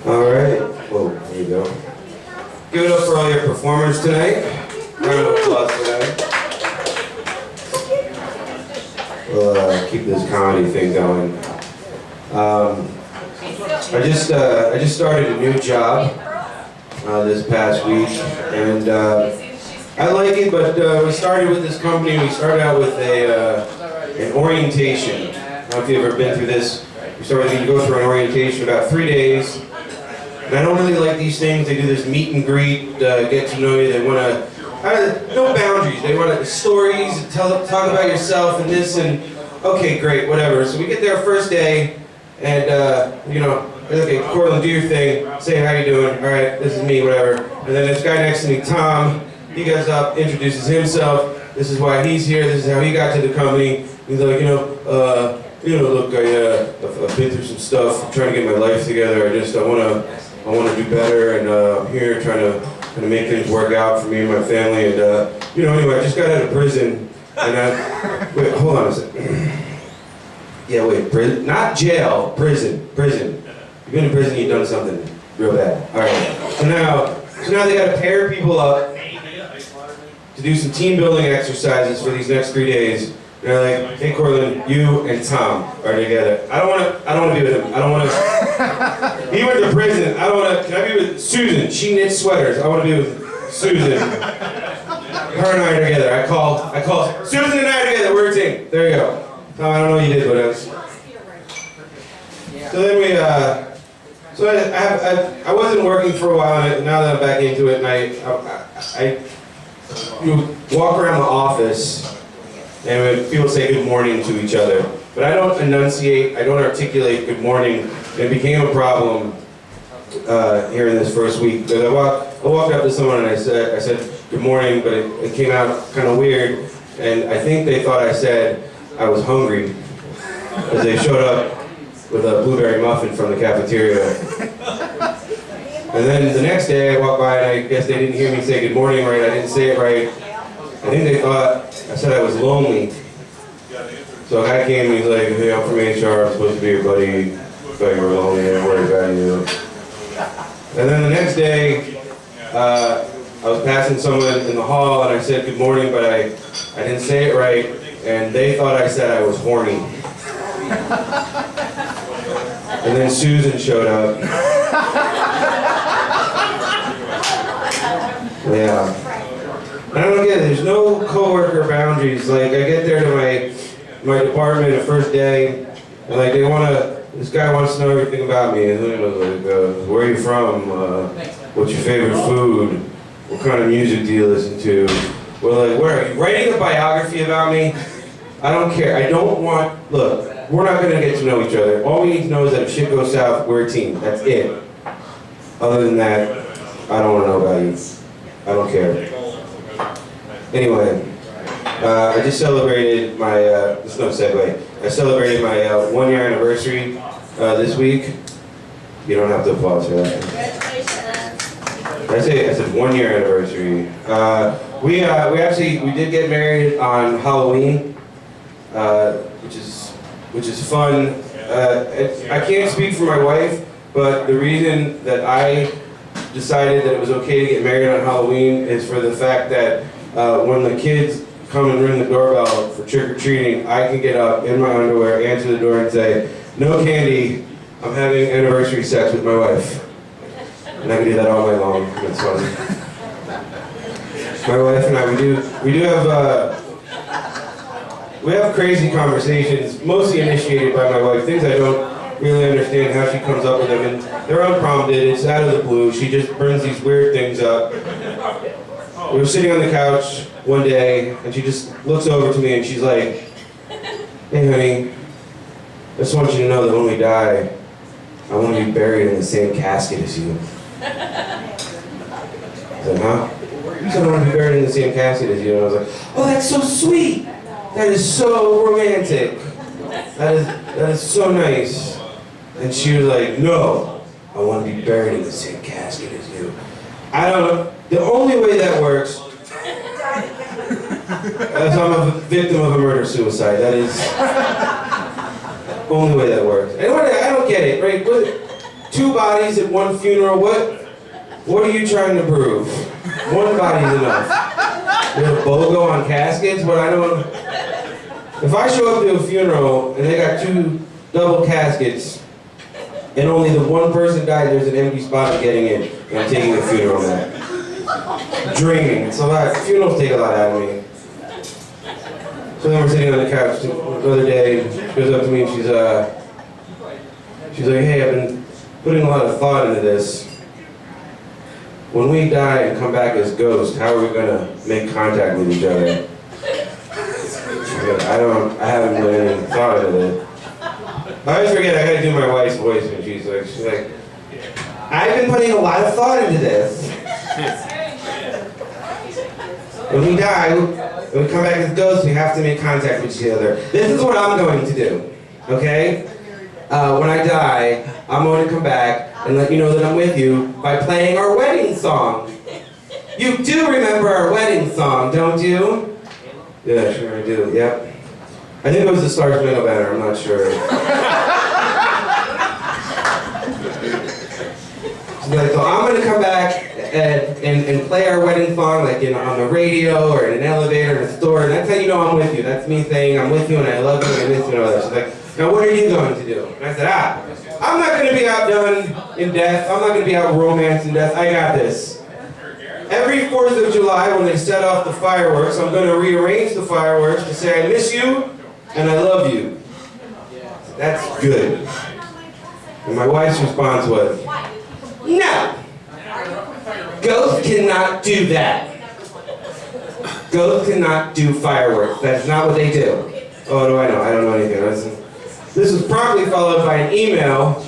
Alright, well, there you go. Give it up for all your performers tonight. Round of applause for them. We'll keep this comedy thing going. I just started a new job this past week, and I like it, but we started with this company. We started out with an orientation. I don't know if you've ever been through this. You go through an orientation about 3 days. And I don't really like these things. They do this meet and greet, get to know you. They want to, no boundaries. They want stories, talk about yourself and this and, okay, great, whatever. So we get there first day, and okay, Cortland, do your thing. Say how you doing. All right, this is me, whatever. And then this guy next to me, Tom, he goes up, introduces himself. This is why he's here. This is how he got to the company. He's like, look, I've been through some stuff. I'm trying to get my life together. I want to do better, and I'm here trying to make things work out for me and my family. And anyway, I just got out of prison, and wait, hold on a second. Yeah, wait, prison, not jail, prison. You've been in prison, you've done something real bad. All right. So now they got to pair people up to do some team building exercises for these next 3 days. And they're like, hey Cortland, you and Tom are together. I don't want to be with him. I don't want to. He went to prison. I don't want to. Can I be with Susan? She knits sweaters. I want to be with Susan. Her and I are together. I call Susan and I are together. We're a team. There you go. Tom, I don't know what you did, but so then we. So I wasn't working for a while, and now that I'm back into it, and I walk around the office. And people say good morning to each other. But I don't enunciate, I don't articulate good morning. It became a problem here in this first week. Because I walked up to someone and I said good morning, but it came out kind of weird. And I think they thought I said I was hungry. Because they showed up with a blueberry muffin from the cafeteria. And then the next day I walked by and I guess they didn't hear me say good morning right. I didn't say it right. I think they thought I said I was lonely. So a guy came and he's like, hey, I'm from HR, I'm supposed to be your buddy. Thought you were lonely, I didn't worry about you. And then the next day, I was passing someone in the hall and I said good morning, but I didn't say it right, and they thought I said I was horny. And then Susan showed up. Yeah. I don't get it. There's no coworker boundaries. Like, I get there to my department the first day, and like this guy wants to know everything about me. And like, where are you from? What's your favorite food? What kind of music do you listen to? Well, like, where are you writing a biography about me? I don't care. I don't want. Look, we're not gonna get to know each other. All we need to know is that if shit goes south, we're a team. That's it. Other than that, I don't want to know about you. I don't care. Anyway, I just celebrated my, this is no segue, I celebrated my 1 year anniversary this week. You don't have to applaud for that. Congratulations. I said 1 year anniversary. We did get married on Halloween, which is fun. I can't speak for my wife, but the reason that I decided that it was okay to get married on Halloween is for the fact that when the kids come and ring the doorbell for trick-or-treating, I can get up in my underwear, answer the door and say, no candy, I'm having anniversary sex with my wife. And I can do that all night long. It's fun. My wife and I, we have crazy conversations, mostly initiated by my wife, things I don't really understand how she comes up with them, and they're unprompted, it's out of the blue, she just brings these weird things up. We were sitting on the couch one day, and she just looks over to me and she's like, hey honey, I just want you to know that when we die, I want to be buried in the same casket as you. I said, huh? You said I want to be buried in the same casket as you. And I was like, oh, that's so sweet. That is so romantic. That is so nice. And she was like, no, I want to be buried in the same casket as you. I don't know. The only way that works is I'm a victim of a murder-suicide. That is the only way that works. And I don't get it, right? 2 bodies at 1 funeral. What are you trying to prove? 1 body's enough. You have a BOGO on caskets? But I don't... If I show up to a funeral and they got 2 double caskets and only the 1 person died, there's an empty spot I'm getting in, and I'm taking the funeral now. Dreaming. It's a lot. Funerals take a lot out of me. So then we're sitting on the couch the other day, she goes up to me and she's like, hey, I've been putting a lot of thought into this. When we die and come back as ghosts, how are we gonna make contact with each other? I haven't put any thought into it. I always forget I gotta do my wife's voice when she's like, I've been putting a lot of thought into this. When we die, when we come back as ghosts, we have to make contact with each other. This is what I'm going to do, okay? When I die, I'm going to come back and let you know that I'm with you by playing our wedding song. You do remember our wedding song, don't you? Yeah, sure I do, yep. I think it was the Star Spangled Banner, I'm not sure. So I'm going to come back and play our wedding song like on the radio or in an elevator in a store, and that's how you know I'm with you. That's me saying I'm with you and I love you and I miss you and all that. She's like, now what are you going to do? And I said, I'm not going to be outdone in death. I'm not going to be out romance in death. I got this. Every 4th of July when they set off the fireworks, I'm going to rearrange the fireworks to say I miss you and I love you. That's good. And my wife's response was, no! Ghosts cannot do that. Ghosts cannot do fireworks. That's not what they do. Oh, do I know? I don't know anything. This was promptly followed by an email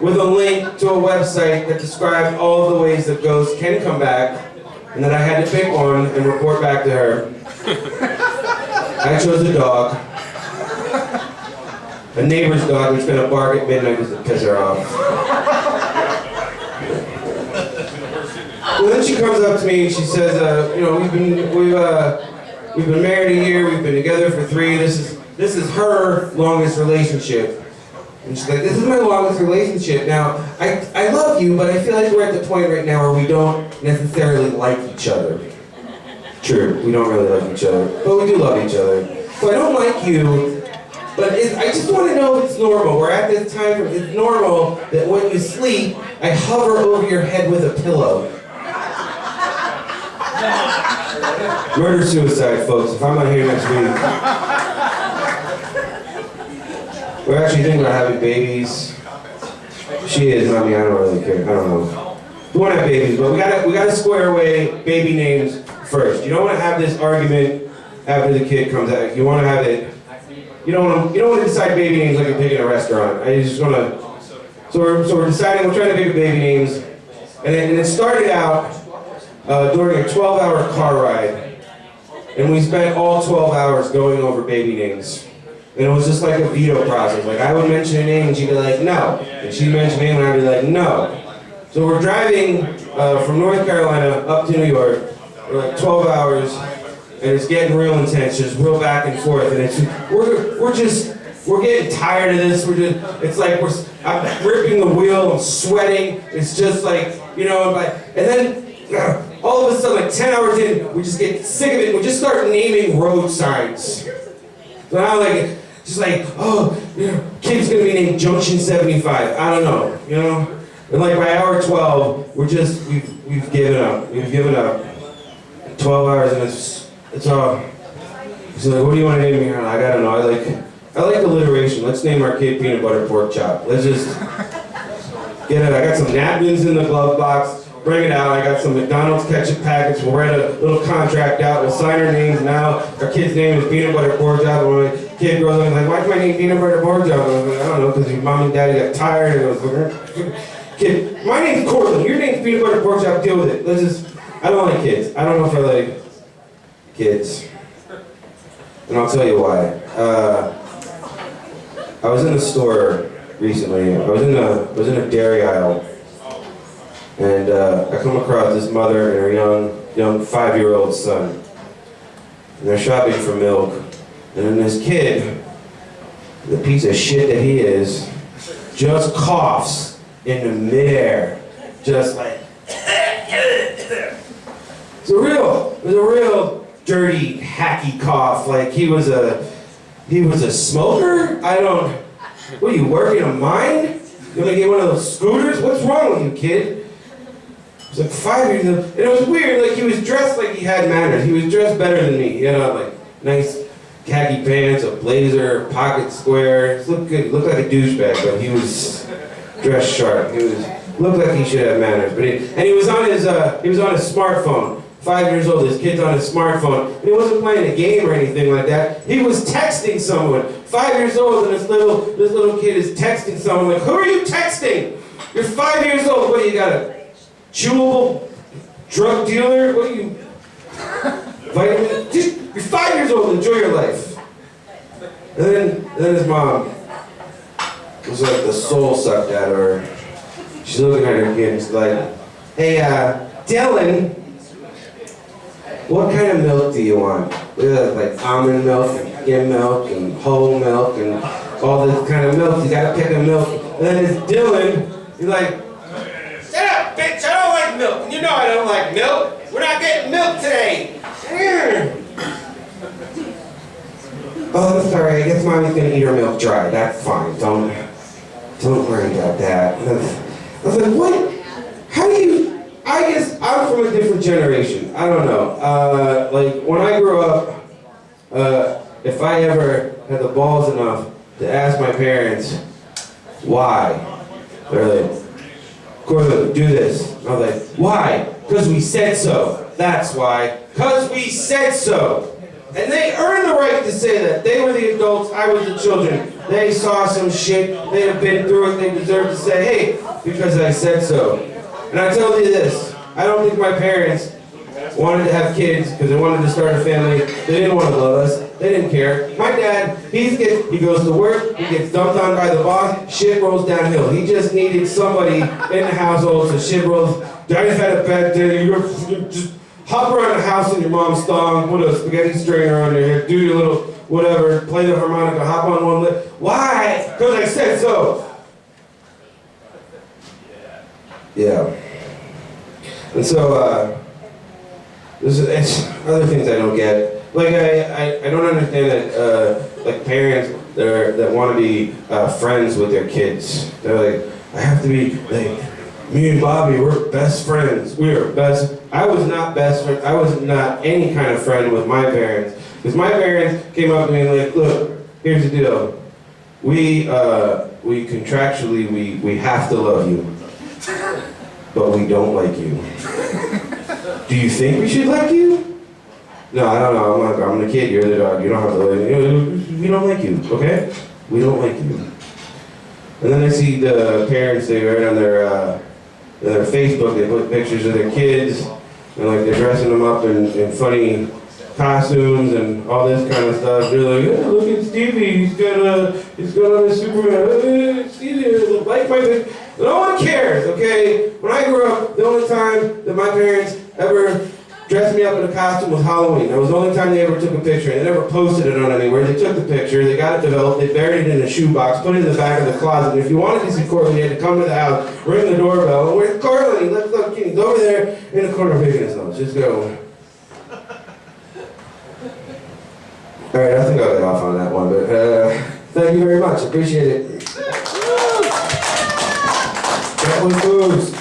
with a link to a website that described all of the ways that ghosts can come back, and that I had to pick one and report back to her. I chose a dog. A neighbor's dog who's gonna bark at midnight just to piss her off. Well, then she comes up to me and she says, you know, we've been married a year, we've been together for 3. This is her longest relationship. And she's like, this is my longest relationship. Now, I love you, but I feel like we're at the point right now where we don't necessarily like each other. True, we don't really like each other, but we do love each other. So I don't like you, but I just want to know if it's normal. We're at this time where it's normal that when you sleep, I hover over your head with a pillow. Murder-suicide, folks. If I'm not here next week. We're actually thinking about having babies. She is, not me, I don't really care. I don't know. We want to have babies, but we gotta square away baby names first. You don't want to have this argument after the kid comes out. You want to have it. You don't want to decide baby names like you're picking a restaurant. I just want to. So we're deciding. We're trying to pick baby names, and it started out during a 12-hour car ride, and we spent all 12 hours going over baby names. And it was just like a veto process. Like I would mention a name and she'd be like, no. And she'd mention a name and I'd be like, no. So we're driving from North Carolina up to New York. We're like 12 hours and it's getting real intense, just real back and forth. And we're getting tired of this. It's like I'm gripping the wheel, I'm sweating. It's just like, you know, and then all of a sudden, like 10 hours in, we just get sick of it and we just start naming road signs. So now just like, oh, you know, kid's gonna be named Junction 75. I don't know, you know? And like by hour 12, we've given up. We've given up. 12 hours and it's all. She's like, what do you want to name me? I'm like, I don't know. I like alliteration. Let's name our kid Peanut Butter Pork Chop. Let's just get it. I got some napkins in the glove box. Bring it out. I got some McDonald's ketchup packets. We'll write a little contract out. We'll sign our names now. Our kid's name is Peanut Butter Pork Chop. And when my kid grows up, he's like, why's my name Peanut Butter Pork Chop? I was like, I don't know, because your mom and daddy got tired. And I was like, kid, my name's Cortland. Your name's Peanut Butter Pork Chop. Deal with it. I don't like kids. I don't know if I like kids. And I'll tell you why. I was in a store recently. I was in a dairy aisle. And I come across this mother and her young 5-year-old son. And they're shopping for milk. And then this kid, the piece of shit that he is, just coughs in midair, just like. It was a real dirty, hacky cough. Like he was a smoker. What are you working a mine? You wanna get one of those scooters? What's wrong with you, kid? He was like 5 years old, and it was weird. Like he was dressed like he had manners. He was dressed better than me. He had like nice khaki pants, a blazer, pocket square. He looked good. He looked like a douchebag, but he was dressed sharp. Looked like he should have manners. But he was on his smartphone. 5 years old, this kid's on his smartphone, and he wasn't playing a game or anything like that. He was texting someone. 5 years old, and this little kid is texting someone like, who are you texting? You're 5 years old. What, you got a chewable drug dealer? What are you, vitamin? You're 5 years old, enjoy your life. And then his mom was like the soul sucked out of her. She's looking at her kid and she's like, hey, Dylan, what kind of milk do you want? Like almond milk and skim milk and whole milk and all this kind of milk. You gotta pick a milk. And then it's Dylan. He's like, shut up, bitch! I don't like milk. And you know I don't like milk. We're not getting milk today. Oh, I'm sorry. I guess mommy's gonna eat her milk dry. That's fine. Don't worry about that. I was like, what? How do you? I guess I'm from a different generation. I don't know. Like when I grew up, if I ever had the balls enough to ask my parents why, they're like, Cortland, do this. I was like, why? Because we said so. That's why. Because we said so. And they earned the right to say that. They were the adults, I was the children. They saw some shit, they have been through it, they deserve to say, hey, because I said so. And I tell you this, I don't think my parents wanted to have kids because they wanted to start a family. They didn't want to love us. They didn't care. My dad, he goes to work, he gets dumped on by the boss, shit rolls downhill. He just needed somebody in the household so shit rolls. Daddy's had a bad day, you just hop around the house in your mom's thong, put a spaghetti strainer on your head, do your little whatever, play the harmonica, hop on one lip. Why? Because I said so. Yeah. And so, there's other things I don't get. Like, I don't understand that, like, parents that want to be friends with their kids. They're like, I have to be, like, me and Bobby, we're best friends. We are best. I was not best friend. I was not any kind of friend with my parents. Because my parents came up to me and like, look, here's the deal. We contractually, we have to love you. But we don't like you. Do you think we should like you? No, I don't know. I'm the kid, you're the dog. You don't have to like me. We don't like you, okay? We don't like you. And then I see the parents, they write on their Facebook, they put pictures of their kids, and like they're dressing them up in funny costumes and all this kind of stuff. They're like, oh, look at Stevie, he's got on his Superman. Stevie, like my picture. No one cares, okay? When I grew up, the only time that my parents ever dressed me up in a costume was Halloween. That was the only time they ever took a picture. They never posted it on anywhere. They took the picture, they got it developed, they buried it in a shoebox, put it in the back of the closet. And if you wanted to see Cortland, you had to come to the house, ring the doorbell, and where's Cortland? Look, he's over there in the corner picking his nose. Just go. All right, I think I'll get off on that one, but thank you very much. Appreciate it. Cortland Cloos.